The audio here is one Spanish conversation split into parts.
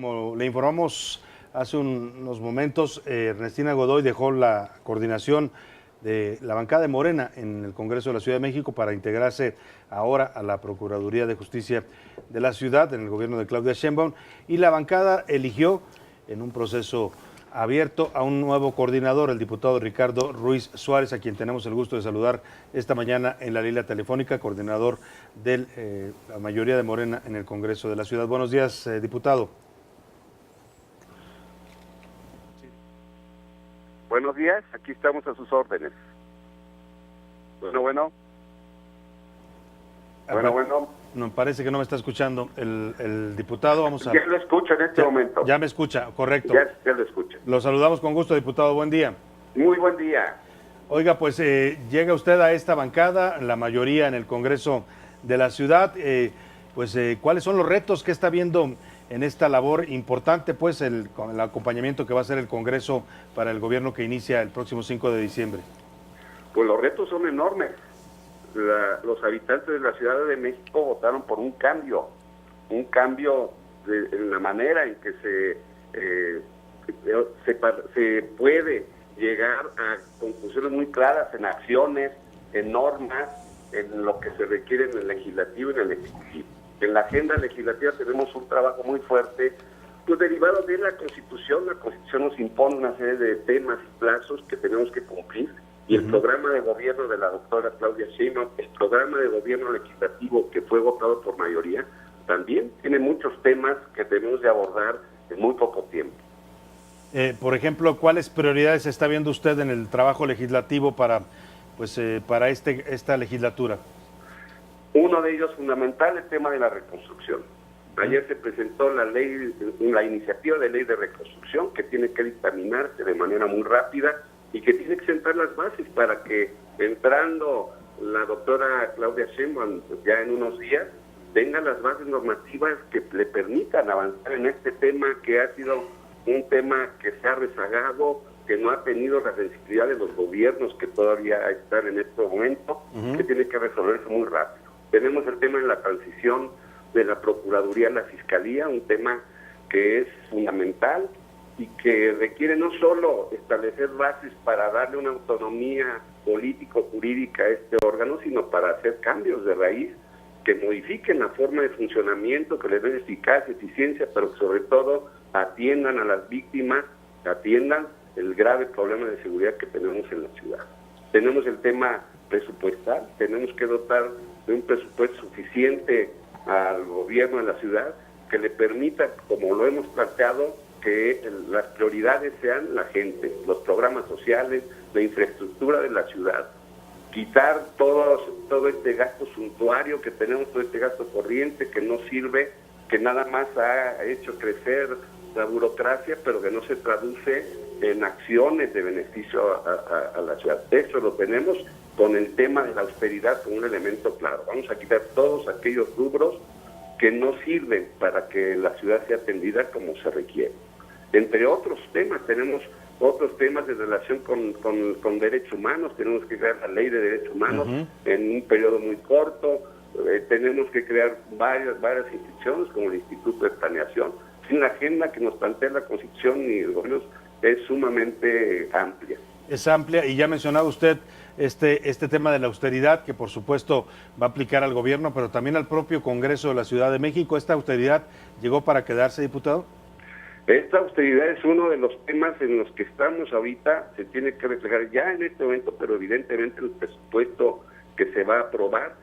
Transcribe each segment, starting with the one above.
Como le informamos hace unos momentos, Ernestina Godoy dejó la coordinación de la bancada de Morena en el Congreso de la Ciudad de México para integrarse ahora a la Procuraduría de Justicia de la ciudad, en el gobierno de Claudia Sheinbaum, y la bancada eligió en un proceso abierto a un nuevo coordinador, el diputado Ricardo Ruiz Suárez, a quien tenemos el gusto de saludar esta mañana en la línea telefónica, coordinador de la mayoría de Morena en el Congreso de la ciudad. Buenos días, diputado. Buenos días, aquí estamos a sus órdenes. Bueno. No, parece que no me está escuchando el diputado. Vamos a... Ya lo escucho en este momento. Ya me escucha, correcto. Ya lo escucho. Lo saludamos con gusto, diputado. Buen día. Muy buen día. Oiga, pues llega usted a esta bancada, la mayoría en el Congreso de la ciudad. ¿Cuáles son los retos que está viendo en esta labor importante, pues con el acompañamiento que va a hacer el Congreso para el gobierno que inicia el próximo 5 de diciembre? Pues los retos son enormes. Los habitantes de la Ciudad de México votaron por un cambio en la manera en que se puede llegar a conclusiones muy claras en acciones, en normas, en lo que se requiere en el legislativo y en el ejecutivo. En la agenda legislativa tenemos un trabajo muy fuerte, pues derivado de la Constitución. La Constitución nos impone una serie de temas y plazos que tenemos que cumplir, y el programa de gobierno de la doctora Claudia Sheinbaum, el programa de gobierno legislativo que fue votado por mayoría, también tiene muchos temas que tenemos de abordar en muy poco tiempo. Por ejemplo, ¿cuáles prioridades está viendo usted en el trabajo legislativo para esta legislatura? Uno de ellos fundamental, el tema de la reconstrucción. Ayer se presentó la iniciativa de ley de reconstrucción, que tiene que dictaminarse de manera muy rápida y que tiene que sentar las bases para que, entrando la doctora Claudia Sheinbaum ya en unos días, tenga las bases normativas que le permitan avanzar en este tema, que ha sido un tema que se ha rezagado, que no ha tenido la sensibilidad de los gobiernos que todavía están en este momento, que tiene que resolverse muy rápido. Tenemos el tema de la transición de la Procuraduría a la Fiscalía, un tema que es fundamental y que requiere no solo establecer bases para darle una autonomía político-jurídica a este órgano, sino para hacer cambios de raíz que modifiquen la forma de funcionamiento, que le den eficacia, eficiencia, pero que sobre todo atiendan a las víctimas, atiendan el grave problema de seguridad que tenemos en la ciudad. Tenemos el tema presupuestal, tenemos que dotar de un presupuesto suficiente al gobierno de la ciudad que le permita, como lo hemos planteado, que las prioridades sean la gente, los programas sociales, la infraestructura de la ciudad, quitar todo este gasto suntuario que tenemos, todo este gasto corriente que no sirve, que nada más ha hecho crecer la burocracia, pero que no se traduce en acciones de beneficio a la ciudad. Eso lo tenemos con el tema de la austeridad como un elemento claro. Vamos a quitar todos aquellos rubros que no sirven para que la ciudad sea atendida como se requiere. Entre otros temas, tenemos otros temas de relación con derechos humanos. Tenemos que crear la ley de derechos humanos en un periodo muy corto. Tenemos que crear varias instituciones como el Instituto de Planeación. La agenda que nos plantea la Constitución y el gobierno es sumamente amplia. Es amplia, y ya mencionaba usted este tema de la austeridad, que por supuesto va a aplicar al gobierno, pero también al propio Congreso de la Ciudad de México. ¿Esta austeridad llegó para quedarse, diputado? Esta austeridad es uno de los temas en los que estamos ahorita, se tiene que reflejar ya en este momento, pero evidentemente en el presupuesto que se va a aprobar,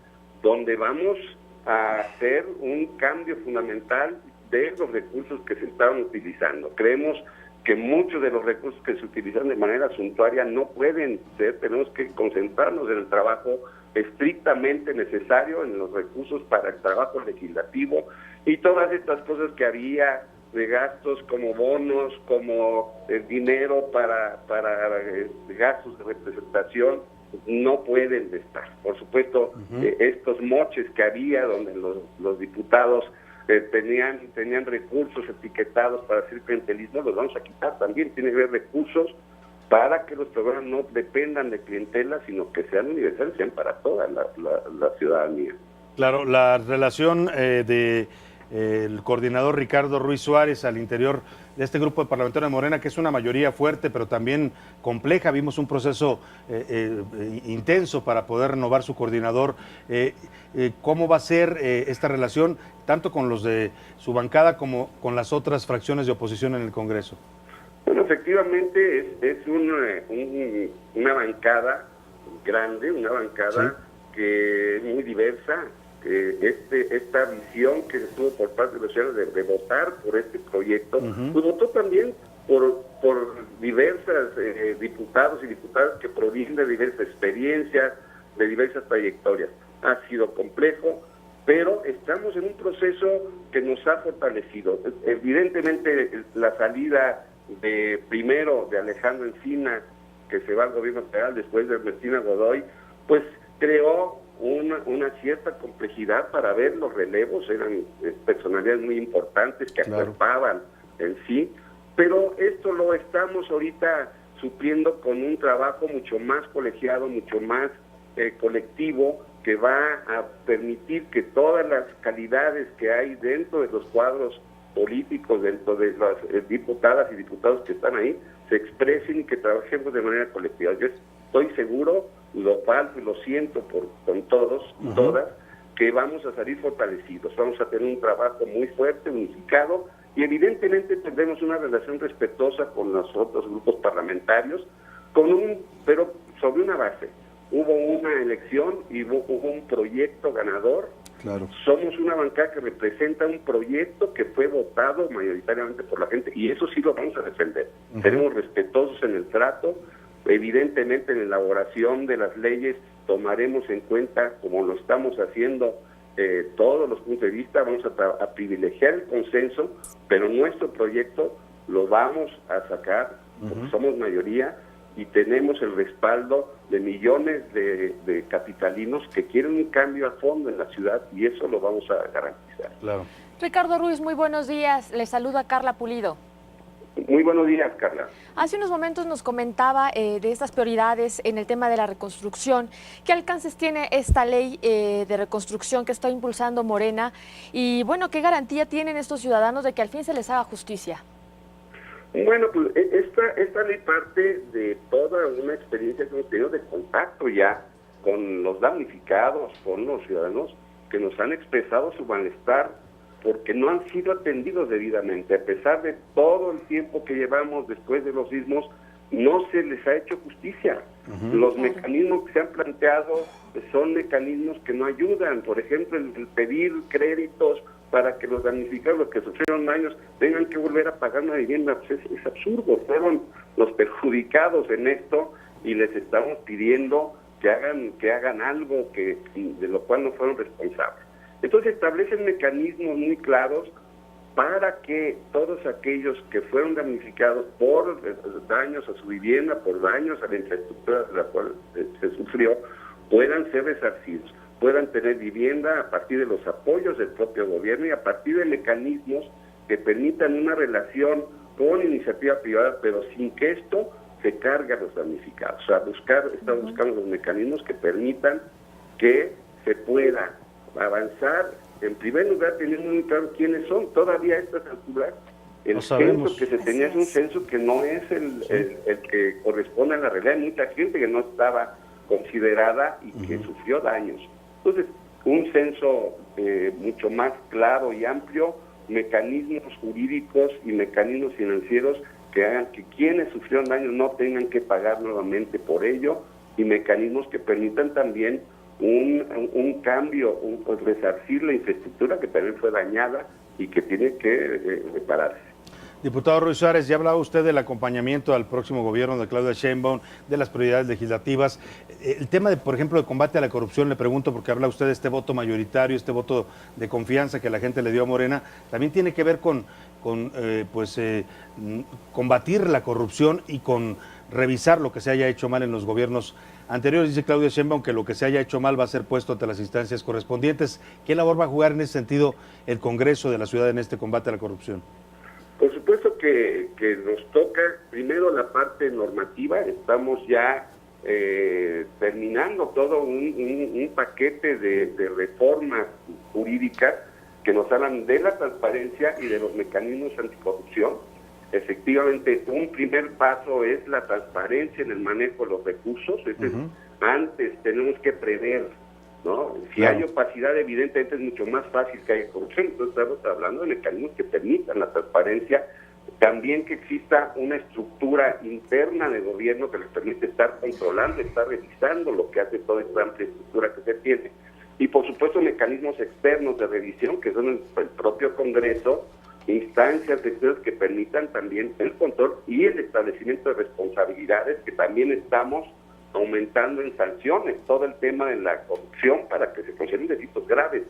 donde vamos a hacer un cambio fundamental de los recursos que se estaban utilizando. Creemos que muchos de los recursos que se utilizan de manera suntuaria no pueden ser, tenemos que concentrarnos en el trabajo estrictamente necesario, en los recursos para el trabajo legislativo, y todas estas cosas que había de gastos como bonos, como dinero para gastos de representación, no pueden estar. Por supuesto, estos moches que había donde los diputados tenían recursos etiquetados para hacer clientelismo, los vamos a quitar también. Tiene que haber recursos para que los programas no dependan de clientela, sino que sean universales, sean para toda la ciudadanía. Claro, la relación de el coordinador Ricardo Ruiz Suárez al interior de este grupo de parlamentarios de Morena, que es una mayoría fuerte, pero también compleja. Vimos un proceso intenso para poder renovar su coordinador. ¿Cómo va a ser esta relación, tanto con los de su bancada como con las otras fracciones de oposición en el Congreso? Bueno, efectivamente es una bancada grande, una bancada que es muy diversa. Esta visión que se tuvo por parte de los ciudadanos de votar por este proyecto, pues votó también por diversas diputados y diputadas que provienen de diversas experiencias, de diversas trayectorias. Ha sido complejo, pero estamos en un proceso que nos ha fortalecido. Evidentemente la salida primero de Alejandro Encina, que se va al gobierno federal, después de Ernestina Godoy, pues creó una cierta complejidad para ver los relevos. Eran personalidades muy importantes que acuerpaban en sí, pero esto lo estamos ahorita supliendo con un trabajo mucho más colegiado, mucho más colectivo, que va a permitir que todas las calidades que hay dentro de los cuadros políticos, dentro de las diputadas y diputados que están ahí, se expresen y que trabajemos de manera colectiva. Yo estoy seguro, lo palpo y lo siento con todos y todas, que vamos a salir fortalecidos, vamos a tener un trabajo muy fuerte, unificado, y evidentemente tendremos una relación respetuosa con los otros grupos parlamentarios, pero sobre una base. Hubo una elección y hubo un proyecto ganador. Claro. Somos una bancada que representa un proyecto que fue votado mayoritariamente por la gente, y eso sí lo vamos a defender. Seremos respetuosos en el trato. Evidentemente en la elaboración de las leyes tomaremos en cuenta, como lo estamos haciendo, todos los puntos de vista. Vamos a privilegiar el consenso, pero nuestro proyecto lo vamos a sacar, porque somos mayoría y tenemos el respaldo de millones de capitalinos que quieren un cambio a fondo en la ciudad, y eso lo vamos a garantizar. Claro. Ricardo Ruiz, muy buenos días. Le saluda Carla Pulido. Muy buenos días, Carla. Hace unos momentos nos comentaba de estas prioridades en el tema de la reconstrucción. ¿Qué alcances tiene esta ley de reconstrucción que está impulsando Morena? Y bueno, ¿qué garantía tienen estos ciudadanos de que al fin se les haga justicia? Bueno, pues esta ley parte de toda una experiencia que hemos tenido de contacto ya con los damnificados, con los ciudadanos que nos han expresado su malestar porque no han sido atendidos debidamente. A pesar de todo el tiempo que llevamos después de los sismos, no se les ha hecho justicia. Los mecanismos que se han planteado son mecanismos que no ayudan. Por ejemplo, el pedir créditos para que los damnificados, los que sufrieron daños, tengan que volver a pagar una vivienda, pues es absurdo. Fueron los perjudicados en esto y les estamos pidiendo que hagan algo de lo cual no fueron responsables. Entonces establecen mecanismos muy claros para que todos aquellos que fueron damnificados por daños a su vivienda, por daños a la infraestructura de la cual se sufrió, puedan ser resarcidos, puedan tener vivienda a partir de los apoyos del propio gobierno y a partir de mecanismos que permitan una relación con iniciativa privada, pero sin que esto se cargue a los damnificados. O sea, estamos buscando los mecanismos que permitan que se pueda avanzar, en primer lugar teniendo muy claro quiénes son. Todavía a estas alturas el censo que se tenía es un censo que no es el que corresponde a la realidad. Hay mucha gente que no estaba considerada y que sufrió daños. Entonces, un censo mucho más claro y amplio, mecanismos jurídicos y mecanismos financieros que hagan que quienes sufrieron daños no tengan que pagar nuevamente por ello, y mecanismos que permitan también un cambio, resarcir la infraestructura que también fue dañada y que tiene que repararse. Diputado Ruiz Suárez, ya hablaba usted del acompañamiento al próximo gobierno de Claudia Sheinbaum, de las prioridades legislativas. El tema, por ejemplo, de combate a la corrupción, le pregunto porque habla usted de este voto mayoritario, este voto de confianza que la gente le dio a Morena, también tiene que ver con combatir la corrupción y con revisar lo que se haya hecho mal en los gobiernos anteriores. Dice Claudia Sheinbaum que lo que se haya hecho mal va a ser puesto ante las instancias correspondientes. ¿Qué labor va a jugar en ese sentido el Congreso de la Ciudad en este combate a la corrupción? Por supuesto que nos toca primero la parte normativa. Estamos ya terminando todo un paquete de reformas jurídicas que nos hablan de la transparencia y de los mecanismos anticorrupción. Efectivamente, un primer paso es la transparencia en el manejo de los recursos. Antes tenemos que prever, ¿no? Si hay opacidad, evidentemente es mucho más fácil que haya corrupción. Entonces estamos hablando de mecanismos que permitan la transparencia. También que exista una estructura interna de gobierno que les permite estar controlando, estar revisando lo que hace toda esta amplia estructura que se tiene. Y por supuesto mecanismos externos de revisión, que son el propio Congreso, instancias externas que permitan también el control y el establecimiento de responsabilidades, que también estamos aumentando en sanciones todo el tema de la corrupción para que se consideren delitos graves.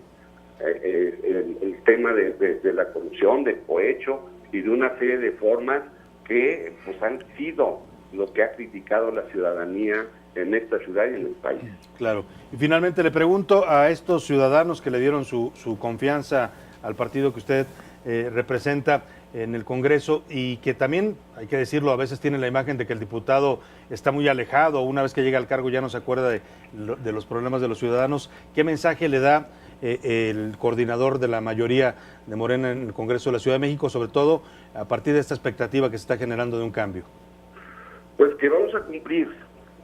El tema de la corrupción, del cohecho y de una serie de formas que pues han sido lo que ha criticado la ciudadanía en esta ciudad y en el país. Claro. Y finalmente le pregunto a estos ciudadanos que le dieron su confianza al partido que usted representa en el Congreso y que también, hay que decirlo, a veces tienen la imagen de que el diputado está muy alejado, una vez que llega al cargo ya no se acuerda de los problemas de los ciudadanos. ¿Qué mensaje le da el coordinador de la mayoría de Morena en el Congreso de la Ciudad de México, sobre todo a partir de esta expectativa que se está generando de un cambio? Pues que vamos a cumplir,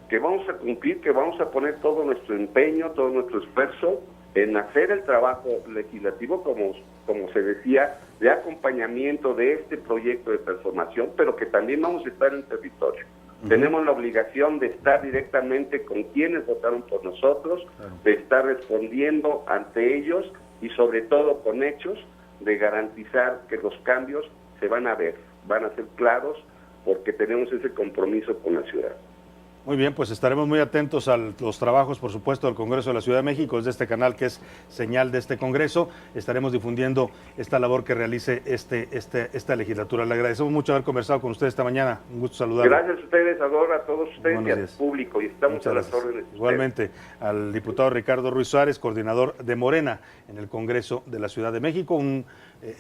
que vamos a poner todo nuestro empeño, todo nuestro esfuerzo en hacer el trabajo legislativo, como se decía, de acompañamiento de este proyecto de transformación, pero que también vamos a estar en territorio. Tenemos la obligación de estar directamente con quienes votaron por nosotros, de estar respondiendo ante ellos y sobre todo con hechos, de garantizar que los cambios se van a ver, van a ser claros, porque tenemos ese compromiso con la ciudad. Muy bien, pues estaremos muy atentos a los trabajos, por supuesto, del Congreso de la Ciudad de México, es de este canal que es señal de este Congreso. Estaremos difundiendo esta labor que realice esta legislatura. Le agradecemos mucho haber conversado con usted esta mañana. Un gusto saludarlo. Gracias a ustedes, a todos ustedes y al público. Y estamos a las órdenes. Igualmente, al diputado Ricardo Ruiz Suárez, coordinador de Morena en el Congreso de la Ciudad de México, un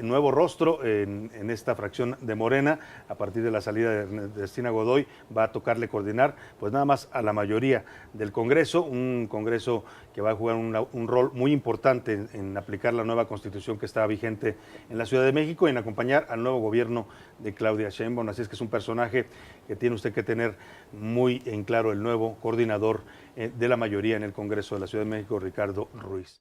nuevo rostro en esta fracción de Morena. A partir de la salida de Ernestina Godoy va a tocarle coordinar pues nada más a la mayoría del Congreso, un Congreso que va a jugar un rol muy importante en aplicar la nueva Constitución que está vigente en la Ciudad de México y en acompañar al nuevo gobierno de Claudia Sheinbaum. Así es que es un personaje que tiene usted que tener muy en claro, el nuevo coordinador de la mayoría en el Congreso de la Ciudad de México, Ricardo Ruiz.